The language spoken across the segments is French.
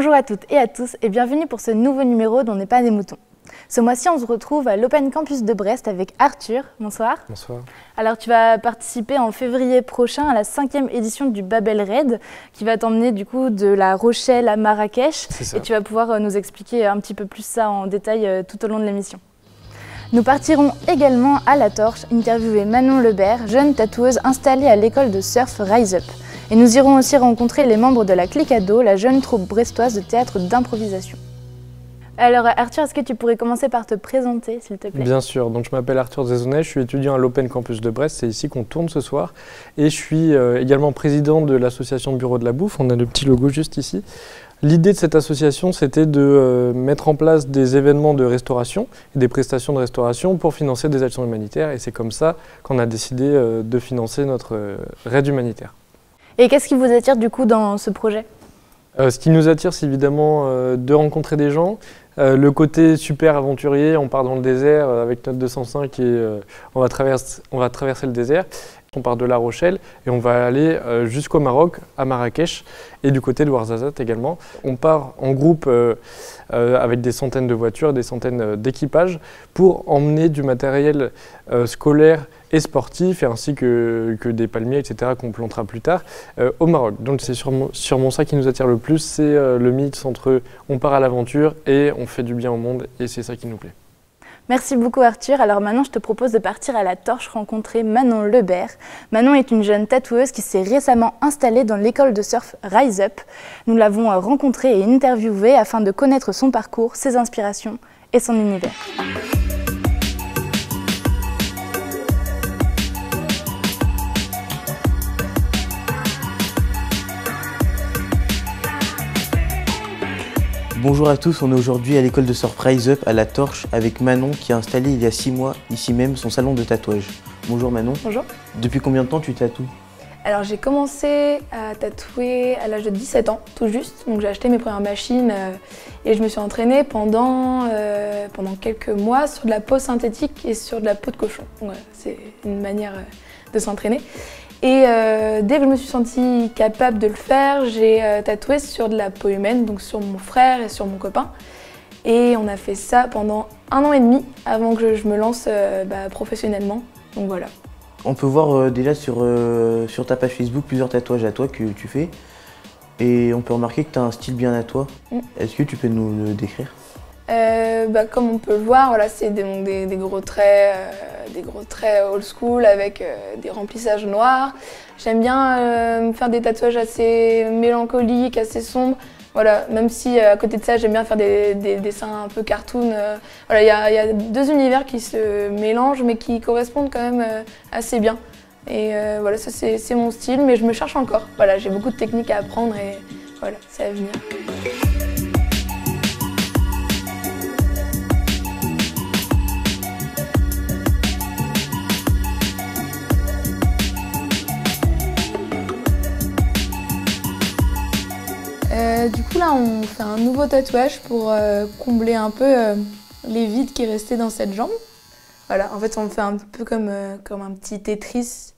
Bonjour à toutes et à tous et bienvenue pour ce nouveau numéro d'On n'est pas des moutons. Ce mois-ci, on se retrouve à l'Open Campus de Brest avec Arthur. Bonsoir. Bonsoir. Alors, tu vas participer en février prochain à la 5e édition du Babel Raid qui va t'emmener du coup de La Rochelle à Marrakech. C'est ça. Et tu vas pouvoir nous expliquer un petit peu plus ça en détail tout au long de l'émission. Nous partirons également à La Torche interviewer Manon Lebert, jeune tatoueuse installée à l'école de surf Rise Up. Et nous irons aussi rencontrer les membres de la Clique Ado, la jeune troupe brestoise de théâtre d'improvisation. Alors Arthur, est-ce que tu pourrais commencer par te présenter, s'il te plaît? Bien sûr, donc je m'appelle Arthur Zezonnet, je suis étudiant à l'Open Campus de Brest, c'est ici qu'on tourne ce soir. Et je suis également président de l'association Bureau de la Bouffe, on a le petit logo juste ici. L'idée de cette association, c'était de mettre en place des événements de restauration et des prestations de restauration pour financer des actions humanitaires. Et c'est comme ça qu'on a décidé de financer notre raid humanitaire. Et qu'est-ce qui vous attire du coup dans ce projet? Ce qui nous attire, c'est évidemment de rencontrer des gens. Le côté super aventurier, on part dans le désert avec notre 205 et on va traverser le désert. On part de La Rochelle et on va aller jusqu'au Maroc, à Marrakech et du côté de Ouarzazate également. On part en groupe avec des centaines de voitures, des centaines d'équipages pour emmener du matériel scolaire et sportif, et ainsi que des palmiers, etc. qu'on plantera plus tard au Maroc. Donc c'est sûrement ça qui nous attire le plus, c'est le mix entre on part à l'aventure et on fait du bien au monde, et c'est ça qui nous plaît. Merci beaucoup Arthur. Alors maintenant, je te propose de partir à La Torche rencontrer Manon Lebert. Manon est une jeune tatoueuse qui s'est récemment installée dans l'école de surf Rise Up. Nous l'avons rencontrée et interviewée afin de connaître son parcours, ses inspirations et son univers. Bonjour à tous, on est aujourd'hui à l'école de surf Rise Up à La Torche avec Manon qui a installé il y a 6 mois ici même son salon de tatouage. Bonjour Manon. Bonjour. Depuis combien de temps tu tatoues? Alors j'ai commencé à tatouer à l'âge de 17 ans, tout juste. Donc j'ai acheté mes premières machines et je me suis entraînée pendant quelques mois sur de la peau synthétique et sur de la peau de cochon. Voilà, c'est une manière de s'entraîner. Et dès que je me suis sentie capable de le faire, j'ai tatoué sur de la peau humaine, donc sur mon frère et sur mon copain. Et on a fait ça pendant 1 an et demi avant que je me lance professionnellement. Donc voilà. On peut voir déjà sur ta page Facebook plusieurs tatouages à toi que tu fais. Et on peut remarquer que tu as un style bien à toi. Est-ce que tu peux nous le décrire? Comme on peut le voir, voilà, c'est des gros traits old school avec des remplissages noirs. J'aime bien faire des tatouages assez mélancoliques, assez sombres. Voilà, même si à côté de ça, j'aime bien faire des dessins un peu cartoon. Voilà, il y a 2 univers qui se mélangent mais qui correspondent quand même assez bien. Et voilà, ça c'est mon style, mais je me cherche encore. Voilà, j'ai beaucoup de techniques à apprendre et voilà, c'est à venir. Du coup là on fait un nouveau tatouage pour combler un peu les vides qui restaient dans cette jambe. Voilà, en fait on fait un peu comme un petit Tetris.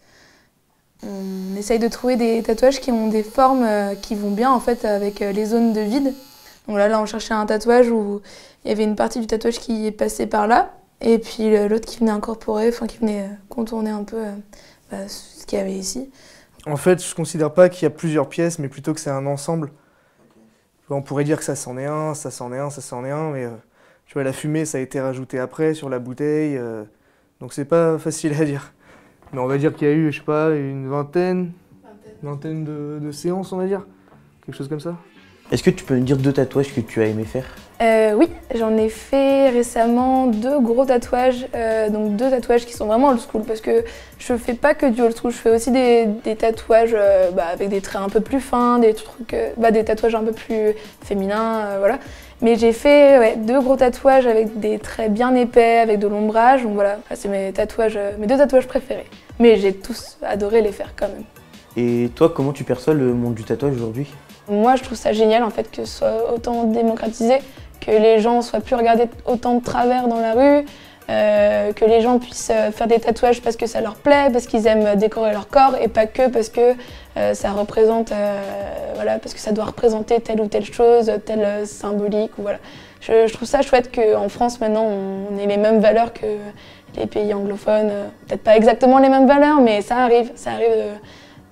On essaye de trouver des tatouages qui ont des formes qui vont bien en fait avec les zones de vide. Donc là on cherchait un tatouage où il y avait une partie du tatouage qui est passée par là et puis l'autre qui venait incorporer, enfin qui venait contourner un peu ce qu'il y avait ici. En fait je ne considère pas qu'il y a plusieurs pièces mais plutôt que c'est un ensemble. On pourrait dire que ça c'en est un, ça c'en est un, ça c'en est un, mais tu vois, la fumée, ça a été rajouté après sur la bouteille, donc c'est pas facile à dire. Mais on va dire qu'il y a eu, je sais pas, une vingtaine de séances, on va dire, quelque chose comme ça. Est-ce que tu peux nous dire 2 tatouages que tu as aimé faire? Oui, j'en ai fait récemment 2 gros tatouages, donc 2 tatouages qui sont vraiment old school parce que je fais pas que du old school, je fais aussi des tatouages avec des traits un peu plus fins, des trucs, des tatouages un peu plus féminins, voilà. Mais j'ai fait 2 gros tatouages avec des traits bien épais, avec de l'ombrage, donc voilà, c'est mes 2 tatouages préférés. Mais j'ai tous adoré les faire quand même. Et toi, comment tu perçois le monde du tatouage aujourd'hui? Moi, je trouve ça génial en fait que ce soit autant démocratisé, que les gens soient plus regardés autant de travers dans la rue, que les gens puissent faire des tatouages parce que ça leur plaît, parce qu'ils aiment décorer leur corps et pas que parce que ça représente, voilà, parce que ça doit représenter telle ou telle chose, telle symbolique. Ou voilà. Je trouve ça chouette qu'en France, maintenant, on ait les mêmes valeurs que les pays anglophones. Peut-être pas exactement les mêmes valeurs, mais ça arrive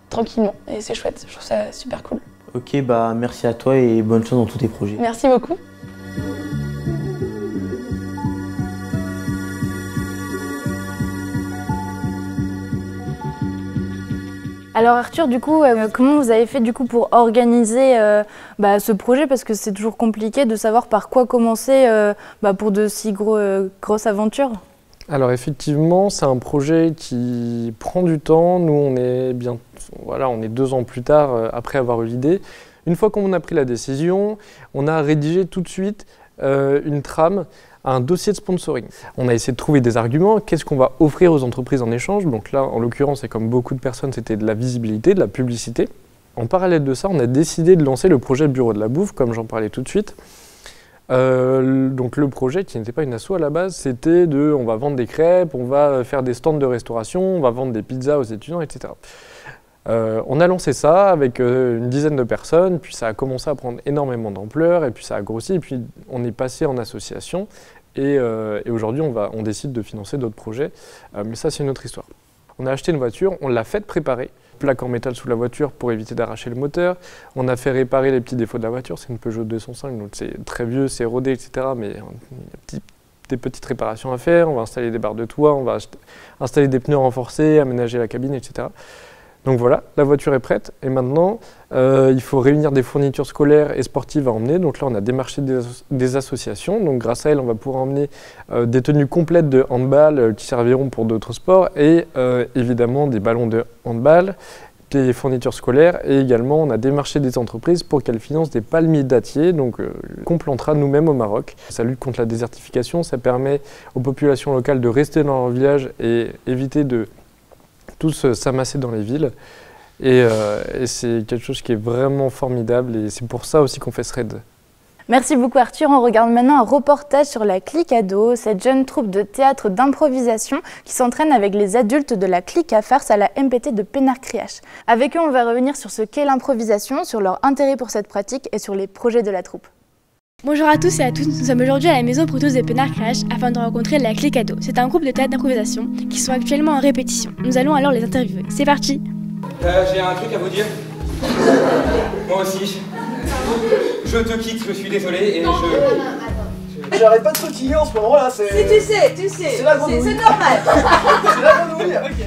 tranquillement. Et c'est chouette, je trouve ça super cool. Ok, bah merci à toi et bonne chance dans tous tes projets. Merci beaucoup. Alors Arthur, du coup, comment vous avez fait du coup pour organiser ce projet, parce que c'est toujours compliqué de savoir par quoi commencer pour de si grosses aventures? Alors effectivement, c'est un projet qui prend du temps. Nous, on est 2 ans plus tard après avoir eu l'idée. Une fois qu'on a pris la décision, on a rédigé tout de suite une trame, un dossier de sponsoring. On a essayé de trouver des arguments, qu'est-ce qu'on va offrir aux entreprises en échange. Donc là, en l'occurrence, et comme beaucoup de personnes, c'était de la visibilité, de la publicité. En parallèle de ça, on a décidé de lancer le projet Bureau de la Bouffe, comme j'en parlais tout de suite. Donc le projet, qui n'était pas une asso à la base, c'était on va vendre des crêpes, on va faire des stands de restauration, on va vendre des pizzas aux étudiants, etc. On a lancé ça avec une dizaine de personnes, puis ça a commencé à prendre énormément d'ampleur, et puis ça a grossi, et puis on est passé en association, et aujourd'hui on décide de financer d'autres projets, mais ça c'est une autre histoire. On a acheté une voiture, on l'a faite préparer, plaque en métal sous la voiture pour éviter d'arracher le moteur, on a fait réparer les petits défauts de la voiture, c'est une Peugeot 205, donc c'est très vieux, c'est rodé, etc., mais il y a des petites réparations à faire, on va installer des barres de toit, on va installer des pneus renforcés, aménager la cabine, etc. Donc voilà, la voiture est prête et maintenant il faut réunir des fournitures scolaires et sportives à emmener. Donc là on a démarché des associations, donc grâce à elles on va pouvoir emmener des tenues complètes de handball qui serviront pour d'autres sports et évidemment des ballons de handball, des fournitures scolaires et également on a démarché des entreprises pour qu'elles financent des palmiers dattiers qu'on plantera nous-mêmes au Maroc. Ça lutte contre la désertification, ça permet aux populations locales de rester dans leur village et éviter de tous s'amasser dans les villes et c'est quelque chose qui est vraiment formidable et c'est pour ça aussi qu'on fait ce raid. Merci beaucoup Arthur. On regarde maintenant un reportage sur la Clique Ado, cette jeune troupe de théâtre d'improvisation qui s'entraîne avec les adultes de la Clique à Farce à la MPT de Pénard-Criache. Avec eux, on va revenir sur ce qu'est l'improvisation, sur leur intérêt pour cette pratique et sur les projets de la troupe. Bonjour à tous et à toutes, nous sommes aujourd'hui à la maison pour tous de Pénard-Criache afin de rencontrer la Clique Ado. C'est un groupe de théâtre d'improvisation qui sont actuellement en répétition. Nous allons alors les interviewer. C'est parti. J'ai un truc à vous dire. Moi aussi. Je te quitte, je suis désolé et J'arrête pas de cotiller en ce moment là, c'est... Si tu sais, c'est la grenouille. c'est normal. C'est la grenouille, ok.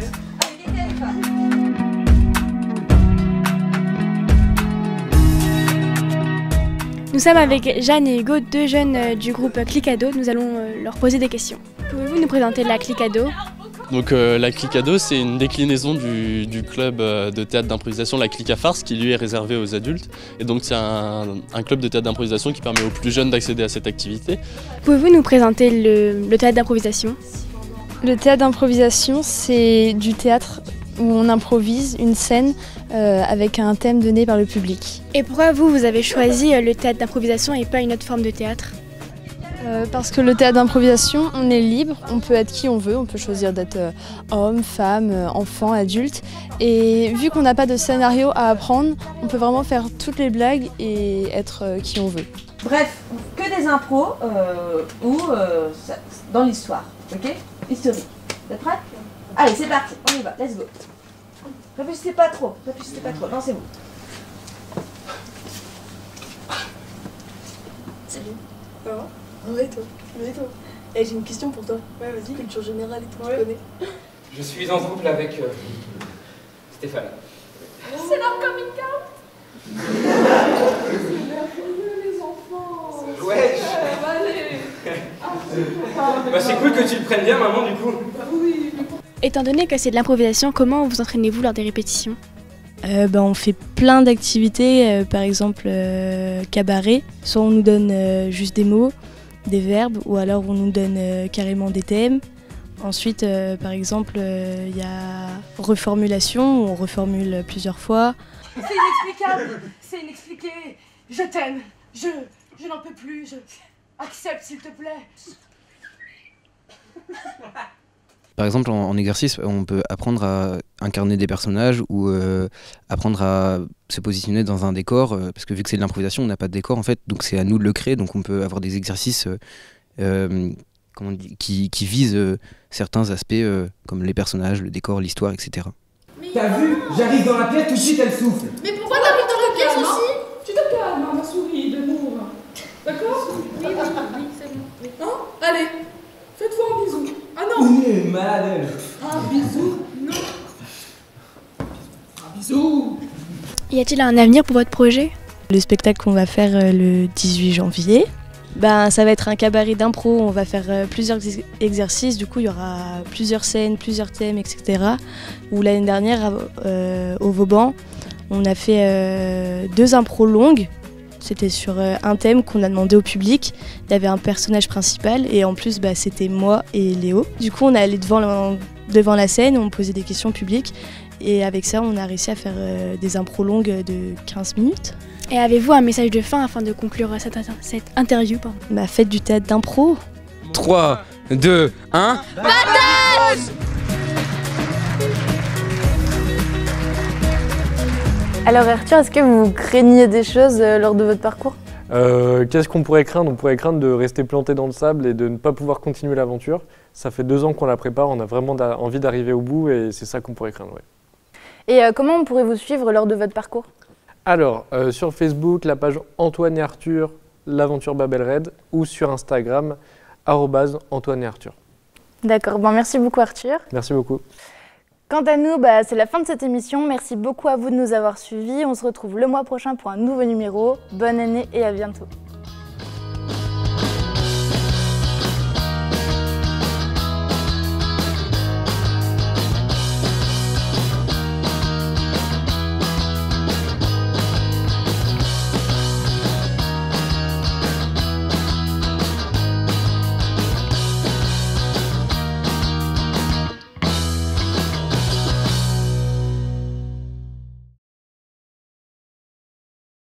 Nous sommes avec Jeanne et Hugo, deux jeunes du groupe Clique Ado. Nous allons leur poser des questions. Pouvez-vous nous présenter la Clique Ado ? Donc la Clique Ado, c'est une déclinaison du club de théâtre d'improvisation La Clique à Farce, qui lui est réservé aux adultes. Et donc c'est un club de théâtre d'improvisation qui permet aux plus jeunes d'accéder à cette activité. Pouvez-vous nous présenter le théâtre d'improvisation ? Le théâtre d'improvisation, c'est du théâtre où on improvise une scène avec un thème donné par le public. Et pourquoi vous avez choisi le théâtre d'improvisation et pas une autre forme de théâtre ? Parce que le théâtre d'improvisation, on est libre, on peut être qui on veut, on peut choisir d'être homme, femme, enfant, adulte. Et vu qu'on n'a pas de scénario à apprendre, on peut vraiment faire toutes les blagues et être qui on veut. Bref, que des impros ou dans l'histoire, ok? Historique. Vous êtes prêts? Allez, c'est parti, on y va, let's go. Réfléchissez pas trop, lancez-vous. Salut. Ça va? Ouais, toi. J'ai une question pour toi. Ouais, vas-y. Culture générale et tout, tu connais. je suis en couple avec Stéphane. C'est leur coming out. C'est merveilleux, les enfants. Ouais. Allez. Bah c'est cool que tu le prennes bien, maman, du coup. Bah oui. Étant donné que c'est de l'improvisation, comment vous entraînez-vous lors des répétitions ? On fait plein d'activités, par exemple cabaret. Soit on nous donne juste des mots, des verbes, ou alors on nous donne carrément des thèmes. Ensuite, par exemple, il y a reformulation, où on reformule plusieurs fois. C'est inexplicable, c'est inexpliqué. Je t'aime, je n'en peux plus, accepte s'il te plaît. Par exemple, en exercice, on peut apprendre à incarner des personnages ou apprendre à se positionner dans un décor, parce que vu que c'est de l'improvisation, on n'a pas de décor en fait, donc c'est à nous de le créer, donc on peut avoir des exercices qui visent certains aspects comme les personnages, le décor, l'histoire, etc. T'as vu? J'arrive dans la pièce, tout de suite elle souffle. Mais pourquoi t'as mis dans la pièce aussi? Tu te calmes, ma souris d'amour. D'accord? Oui, c'est bon. Oui. Hein? Allez, faites-vous un bisou. Ah non! On est malade elle. Un bisou? Non. Un bisou? Y a-t-il un avenir pour votre projet? Le spectacle qu'on va faire le 18 janvier, ça va être un cabaret d'impro, on va faire plusieurs exercices, du coup il y aura plusieurs scènes, plusieurs thèmes, etc. Où l'année dernière, au Vauban, on a fait 2 impros longues. C'était sur un thème qu'on a demandé au public. Il y avait un personnage principal et en plus c'était moi et Léo. Du coup on est allé devant la scène, on posait des questions au public et avec ça on a réussi à faire des impros longues de 15 minutes. Et avez-vous un message de fin afin de conclure cette interview? Faites du théâtre d'impro. 3, 2, 1... Partage! Alors Arthur, est-ce que vous craignez des choses lors de votre parcours? Qu'est-ce qu'on pourrait craindre? On pourrait craindre de rester planté dans le sable et de ne pas pouvoir continuer l'aventure. Ça fait 2 ans qu'on la prépare, on a vraiment envie d'arriver au bout et c'est ça qu'on pourrait craindre. Ouais. Et comment on pourrait vous suivre lors de votre parcours? Alors, sur Facebook, la page Antoine et Arthur, l'aventure Babel Red, ou sur Instagram, @Antoine et Arthur. D'accord, merci beaucoup Arthur. Merci beaucoup. Quant à nous, c'est la fin de cette émission. Merci beaucoup à vous de nous avoir suivis. On se retrouve le mois prochain pour un nouveau numéro. Bonne année et à bientôt.